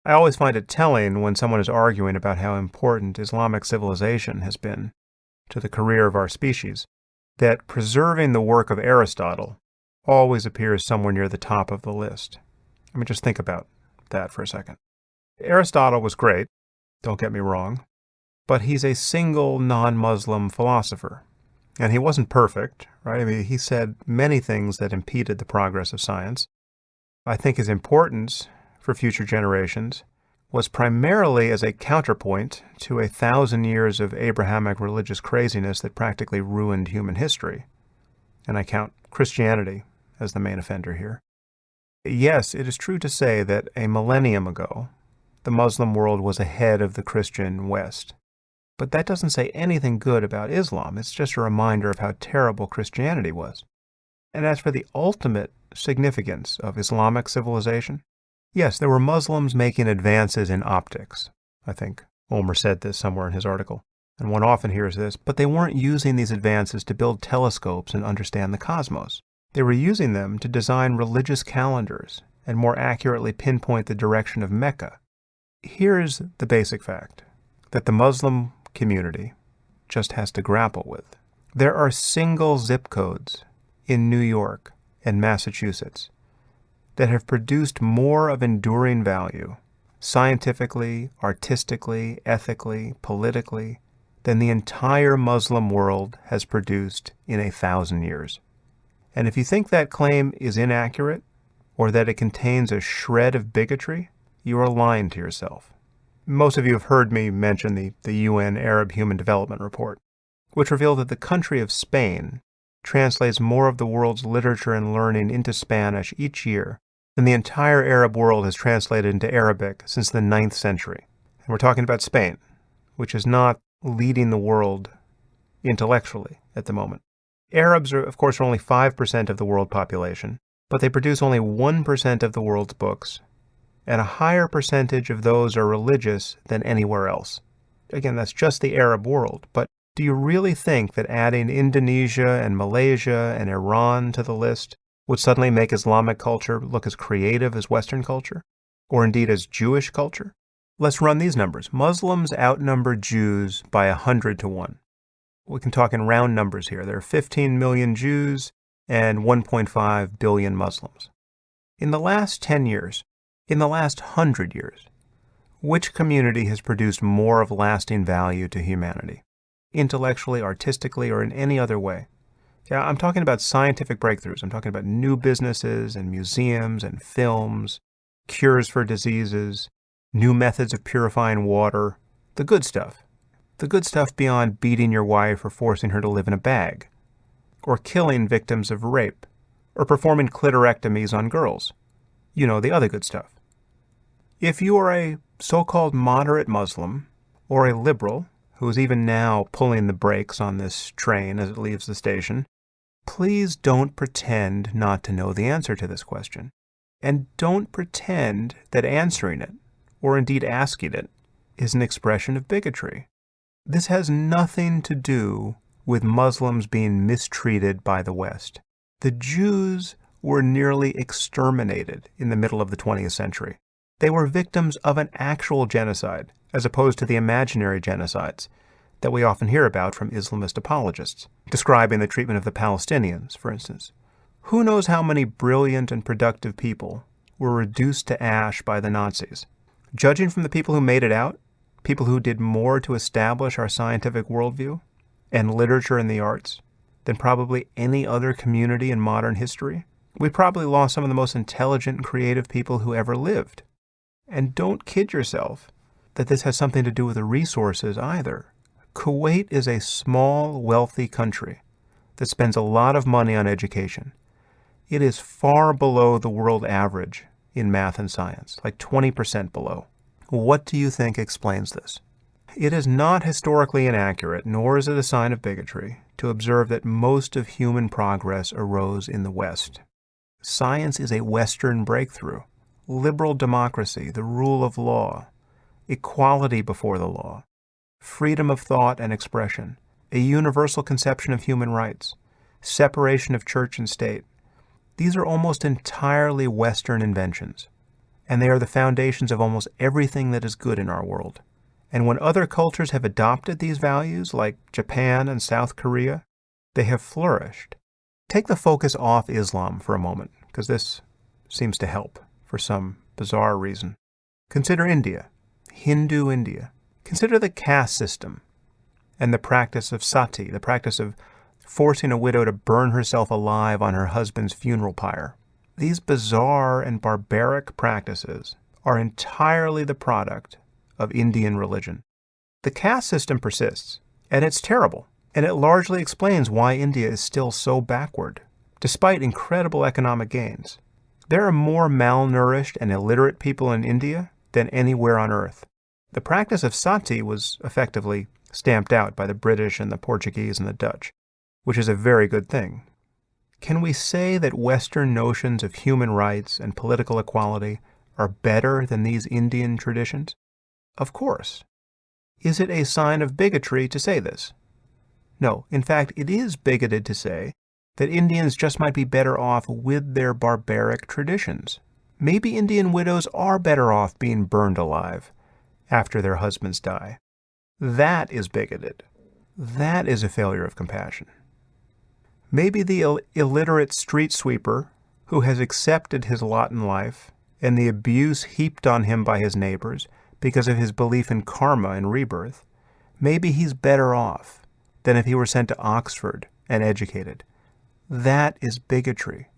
I always find it telling when someone is arguing about how important Islamic civilization has been to the career of our species, that preserving the work of Aristotle always appears somewhere near the top of the list. I mean, just think about that for a second. Aristotle was great, don't get me wrong, but he's a single non-Muslim philosopher. And he wasn't perfect, right? I mean, he said many things that impeded the progress of science. I think his importance for future generations was primarily as a counterpoint to 1,000 years of Abrahamic religious craziness that practically ruined human history. And I count Christianity as the main offender here. Yes, it is true to say that a millennium ago, the Muslim world was ahead of the Christian West. But that doesn't say anything good about Islam. It's just a reminder of how terrible Christianity was. And as for the ultimate significance of Islamic civilization, yes, there were Muslims making advances in optics. I think Ulmer said this somewhere in his article, and one often hears this, but they weren't using these advances to build telescopes and understand the cosmos. They were using them to design religious calendars and more accurately pinpoint the direction of Mecca. Here's the basic fact that the Muslim community just has to grapple with. There are single zip codes in New York and Massachusetts that have produced more of enduring value, scientifically, artistically, ethically, politically, than the entire Muslim world has produced in 1,000 years. And if you think that claim is inaccurate, or that it contains a shred of bigotry, you are lying to yourself. Most of you have heard me mention the UN Arab Human Development Report, which revealed that the country of Spain translates more of the world's literature and learning into Spanish each year than the entire Arab world has translated into Arabic since the 9th century. And we're talking about Spain, which is not leading the world intellectually at the moment. Arabs, are, of course, are only 5% of the world population, but they produce only 1% of the world's books, and a higher percentage of those are religious than anywhere else. Again, that's just the Arab world, but do you really think that adding Indonesia and Malaysia and Iran to the list would suddenly make Islamic culture look as creative as Western culture, or indeed as Jewish culture? Let's run these numbers. Muslims outnumber Jews by 100 to 1. We can talk in round numbers here. There are 15 million Jews and 1.5 billion Muslims. In the last 10 years, in the last 100 years, which community has produced more of lasting value to humanity? Intellectually, artistically, or in any other way? Yeah, I'm talking about scientific breakthroughs. I'm talking about new businesses and museums and films, cures for diseases, new methods of purifying water, the good stuff. The good stuff beyond beating your wife or forcing her to live in a bag, or killing victims of rape, or performing clitorectomies on girls. You know, the other good stuff. If you are a so-called moderate Muslim, or a liberal, who is even now pulling the brakes on this train as it leaves the station, please don't pretend not to know the answer to this question. And don't pretend that answering it, or indeed asking it, is an expression of bigotry. This has nothing to do with Muslims being mistreated by the West. The Jews were nearly exterminated in the middle of the 20th century. They were victims of an actual genocide, as opposed to the imaginary genocides that we often hear about from Islamist apologists, describing the treatment of the Palestinians, for instance. Who knows how many brilliant and productive people were reduced to ash by the Nazis? Judging from the people who made it out, people who did more to establish our scientific worldview and literature and the arts than probably any other community in modern history, we probably lost some of the most intelligent and creative people who ever lived. And don't kid yourself that this has something to do with the resources either. Kuwait is a small, wealthy country that spends a lot of money on education. It is far below the world average in math and science, like 20% below. What do you think explains this? It is not historically inaccurate, nor is it a sign of bigotry, to observe that most of human progress arose in the West. Science is a Western breakthrough. Liberal democracy, the rule of law, equality before the law, freedom of thought and expression, a universal conception of human rights, separation of church and state. These are almost entirely Western inventions. and they are the foundations of almost everything that is good in our world. And when other cultures have adopted these values, like Japan and South Korea, they have flourished. Take the focus off Islam for a moment, because this seems to help for some bizarre reason. Consider India, Hindu India. Consider the caste system and the practice of sati, the practice of forcing a widow to burn herself alive on her husband's funeral pyre. These bizarre and barbaric practices are entirely the product of Indian religion. The caste system persists, and it's terrible, and it largely explains why India is still so backward, despite incredible economic gains. There are more malnourished and illiterate people in India than anywhere on earth. The practice of sati was effectively stamped out by the British and the Portuguese and the Dutch, which is a very good thing. Can we say that Western notions of human rights and political equality are better than these Indian traditions? Of course. Is it a sign of bigotry to say this? No, in fact, it is bigoted to say that Indians just might be better off with their barbaric traditions. Maybe Indian widows are better off being burned alive after their husbands die. That is bigoted. That is a failure of compassion. Maybe the illiterate street sweeper who has accepted his lot in life and the abuse heaped on him by his neighbors because of his belief in karma and rebirth, maybe he's better off than if he were sent to Oxford and educated. That is bigotry.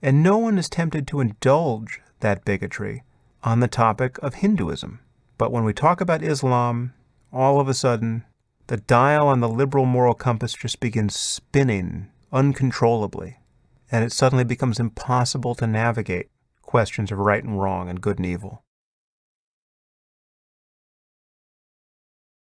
And no one is tempted to indulge that bigotry on the topic of Hinduism. But when we talk about Islam, all of a sudden, the dial on the liberal moral compass just begins spinning uncontrollably, and it suddenly becomes impossible to navigate questions of right and wrong and good and evil.